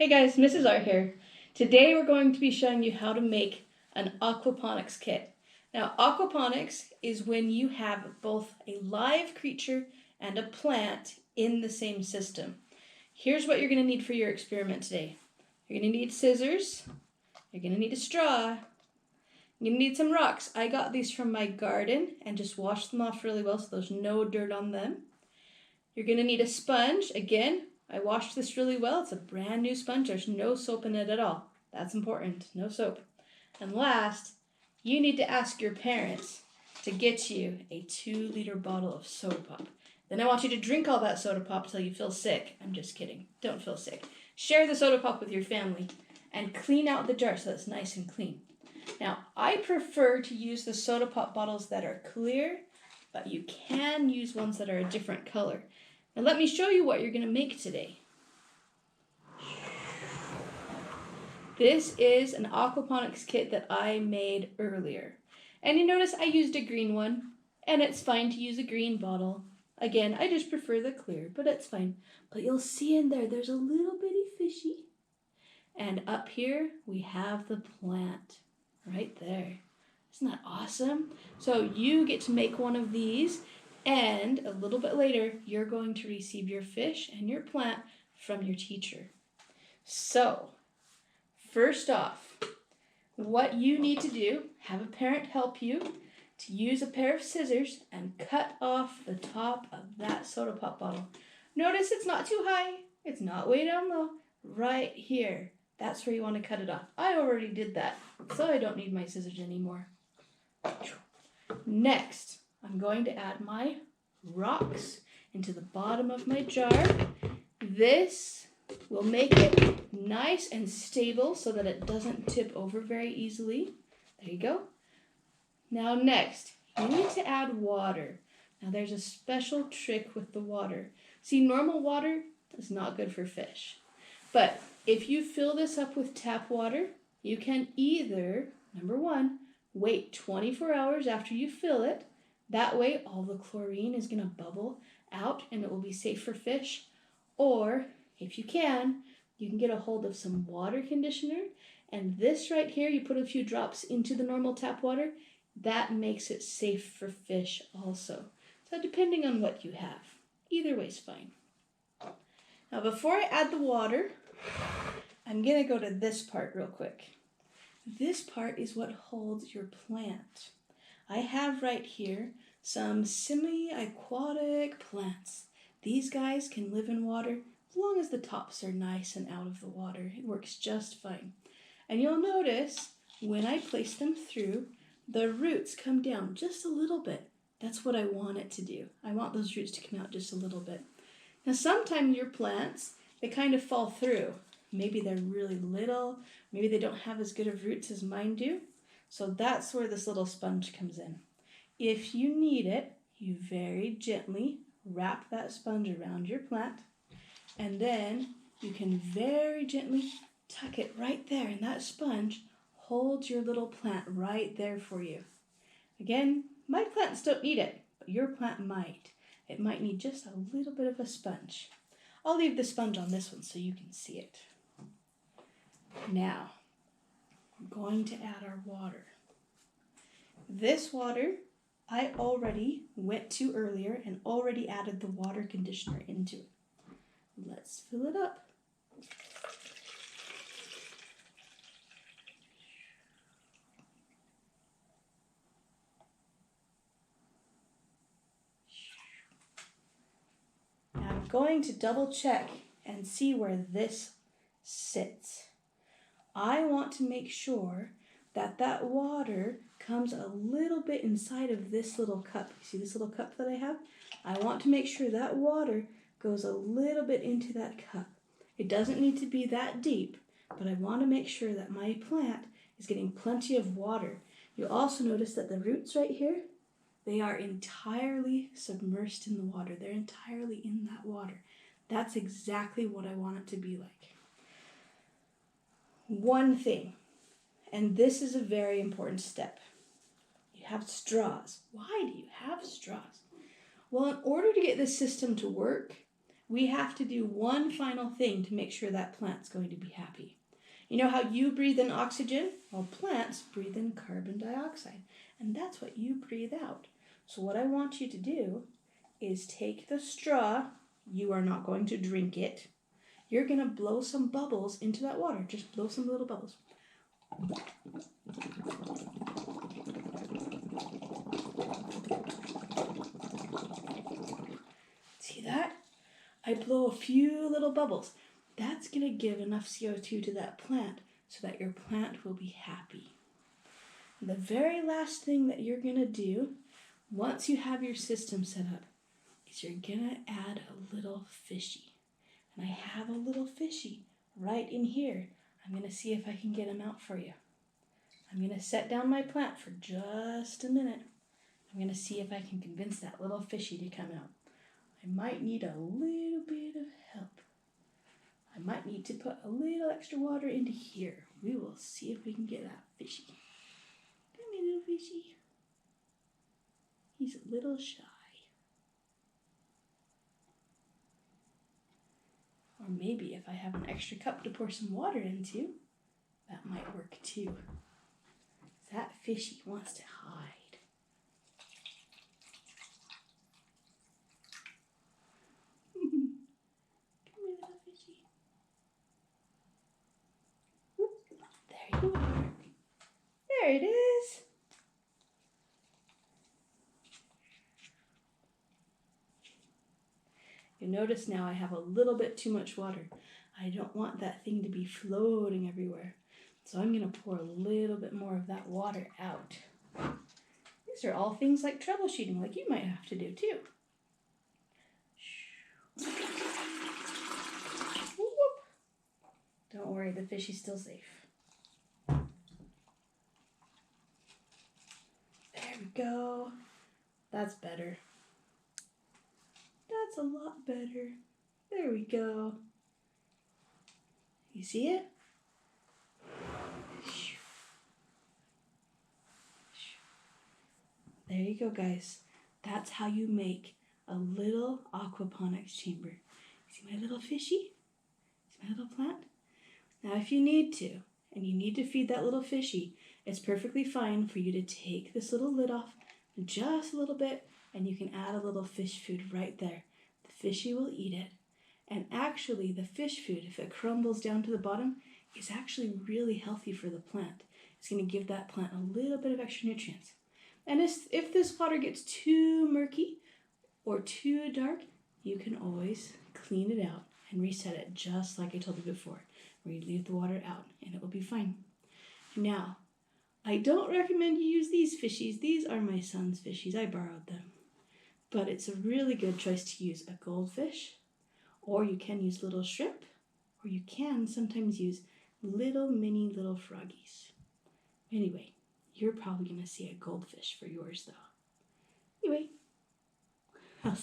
Hey guys, Mrs. R here. Today we're going to be showing you how to make an aquaponics kit. Now, aquaponics is when you have both a live creature and a plant in the same system. Here's what you're going to need for your experiment today. You're going to need scissors, you're going to need a straw, you're going to need some rocks. I got these from my garden and just washed them off really well so there's no dirt on them. You're going to need a sponge. Again, I washed this really well. It's a brand new sponge. There's no soap in it at all. That's important. No soap. And last, you need to ask your parents to get you a 2-liter bottle of soda pop. Then I want you to drink all that soda pop till you feel sick. I'm just kidding. Don't feel sick. Share the soda pop with your family and clean out the jar so it's nice and clean. Now, I prefer to use the soda pop bottles that are clear, but you can use ones that are a different color. Now let me show you what you're going to make today. This is an aquaponics kit that I made earlier. And you notice I used a green one, and it's fine to use a green bottle. Again, I just prefer the clear, but it's fine. But you'll see in there, there's a little bitty fishy. And up here, we have the plant right there. Isn't that awesome? So you get to make one of these, and a little bit later, you're going to receive your fish and your plant from your teacher. So, first off, what you need to do, have a parent help you to use a pair of scissors and cut off the top of that soda pop bottle. Notice it's not too high, it's not way down low, right here. That's where you want to cut it off. I already did that, so I don't need my scissors anymore. Next, I'm going to add my rocks into the bottom of my jar. This will make it nice and stable so that it doesn't tip over very easily. There you go. Now next, you need to add water. Now there's a special trick with the water. See, normal water is not good for fish. But if you fill this up with tap water, you can either, number one, wait 24 hours after you fill it. That way, all the chlorine is going to bubble out and it will be safe for fish. Or, if you can get a hold of some water conditioner. And this right here, you put a few drops into the normal tap water. That makes it safe for fish also. So depending on what you have. Either way is fine. Now, before I add the water, I'm going to go to this part real quick. This part is what holds your plant. I have right here some semi-aquatic plants. These guys can live in water as long as the tops are nice and out of the water. It works just fine. And you'll notice when I place them through, the roots come down just a little bit. That's what I want it to do. I want those roots to come out just a little bit. Now sometimes your plants, they kind of fall through. Maybe they're really little. Maybe they don't have as good of roots as mine do. So that's where this little sponge comes in. If you need it, you very gently wrap that sponge around your plant, and then you can very gently tuck it right there, and that sponge holds your little plant right there for you. Again, my plants don't need it, but your plant might. It might need just a little bit of a sponge. I'll leave the sponge on this one so you can see it. Now, we're going to add our water. This water I already went to earlier and already added the water conditioner into it. Let's fill it up. Now I'm going to double check and see where this sits. I want to make sure that that water comes a little bit inside of this little cup. You see this little cup that I have? I want to make sure that water goes a little bit into that cup. It doesn't need to be that deep, but I want to make sure that my plant is getting plenty of water. You'll also notice that the roots right here, they are entirely submersed in the water. They're entirely in that water. That's exactly what I want it to be like. One thing, and this is a very important step. You have straws. Why do you have straws? Well, in order to get this system to work, we have to do one final thing to make sure that plant's going to be happy. You know how you breathe in oxygen? Well, plants breathe in carbon dioxide, and that's what you breathe out. So what I want you to do is take the straw. You are not going to drink it. You're going to blow some bubbles into that water. Just blow some little bubbles. See that? I blow a few little bubbles. That's going to give enough CO2 to that plant so that your plant will be happy. And the very last thing that you're going to do once you have your system set up is you're going to add a little fishy. And I have a little fishy right in here. I'm going to see if I can get him out for you. I'm going to set down my plant for just a minute. I'm going to see if I can convince that little fishy to come out. I might need a little bit of help. I might need to put a little extra water into here. We will see if we can get that fishy. Come here, little fishy. He's a little shy. Or maybe if I have an extra cup to pour some water into, that might work too. That fishy wants to hide. There you are. There it is. You notice now I have a little bit too much water. I don't want that thing to be floating everywhere. So I'm going to pour a little bit more of that water out. These are all things like troubleshooting, like you might have to do too. Don't worry, the fishy's still safe. There we go. That's better. That's a lot better. There we go. You see it? There you go, guys. That's how you make a little aquaponics chamber. See my little fishy? See my little plant? Now, if you need to, and you need to feed that little fishy, it's perfectly fine for you to take this little lid off just a little bit, and you can add a little fish food right there. The fishy will eat it. And actually, the fish food, if it crumbles down to the bottom, is actually really healthy for the plant. It's going to give that plant a little bit of extra nutrients. And if this water gets too murky or too dark, you can always clean it out and reset it just like I told you before, where you leave the water out and it will be fine. Now, I don't recommend you use these fishies. These are my son's fishies. I borrowed them. But it's a really good choice to use a goldfish, or you can use little shrimp, or you can sometimes use little froggies. Anyway, you're probably going to see a goldfish for yours though. Anyway, I'll see